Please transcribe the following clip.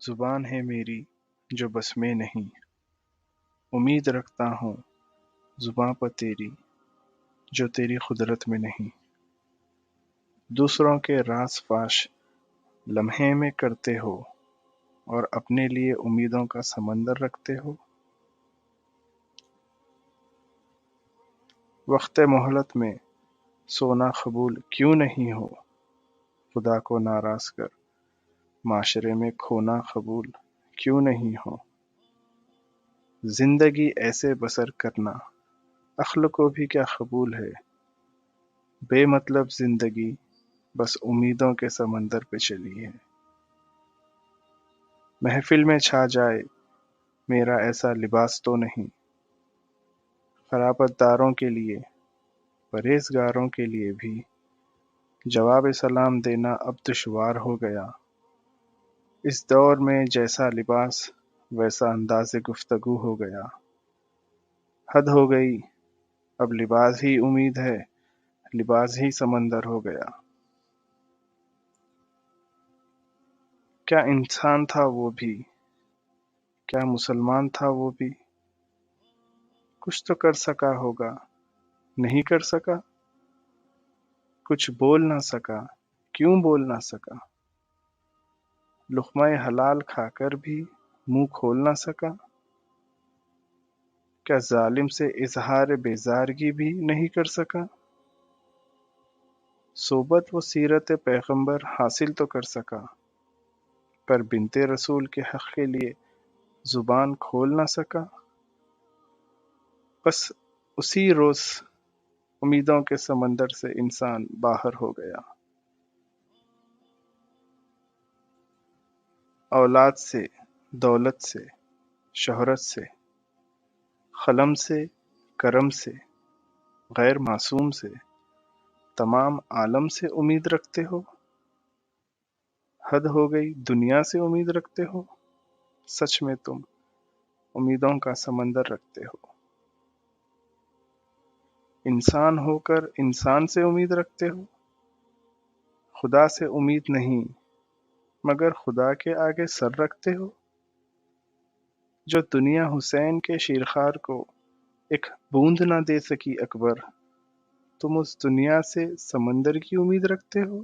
زبان ہے میری جو بس میں نہیں، امید رکھتا ہوں زباں پر تیری جو تیری قدرت میں نہیں۔ دوسروں کے راز فاش لمحے میں کرتے ہو اور اپنے لیے امیدوں کا سمندر رکھتے ہو۔ وقت مہلت میں سونا قبول کیوں نہیں ہو، خدا کو ناراض کر معاشرے میں کھونا قبول کیوں نہیں ہو۔ زندگی ایسے بسر کرنا عقل کو بھی کیا قبول ہے، بے مطلب زندگی بس امیدوں کے سمندر پہ چلی ہے۔ محفل میں چھا جائے میرا ایسا لباس تو نہیں، قرابت داروں کے لیے پرہیزگاروں کے لیے بھی جواب سلام دینا اب دشوار ہو گیا۔ اس دور میں جیسا لباس ویسا انداز گفتگو ہو گیا۔ حد ہو گئی، اب لباس ہی امید ہے، لباس ہی سمندر ہو گیا۔ کیا انسان تھا وہ بھی، کیا مسلمان تھا وہ بھی، کچھ تو کر سکا ہوگا نہیں کر سکا، کچھ بول نہ سکا کیوں بول نہ سکا، لقمہ حلال کھا کر بھی منہ کھول نہ سکا، کیا ظالم سے اظہار بیزارگی بھی نہیں کر سکا۔ صحبت و سیرت پیغمبر حاصل تو کر سکا، پر بنت رسول کے حق کے لیے زبان کھول نہ سکا۔ بس اسی روز امیدوں کے سمندر سے انسان باہر ہو گیا۔ اولاد سے، دولت سے، شہرت سے، قلم سے، کرم سے، غیر معصوم سے، تمام عالم سے امید رکھتے ہو۔ حد ہو گئی دنیا سے امید رکھتے ہو، سچ میں تم امیدوں کا سمندر رکھتے ہو۔ انسان ہو کر انسان سے امید رکھتے ہو، خدا سے امید نہیں مگر خدا کے آگے سر رکھتے ہو۔ جو دنیا حسین کے شیرخوار کو ایک بوند نہ دے سکی اکبر، تم اس دنیا سے سمندر کی امید رکھتے ہو۔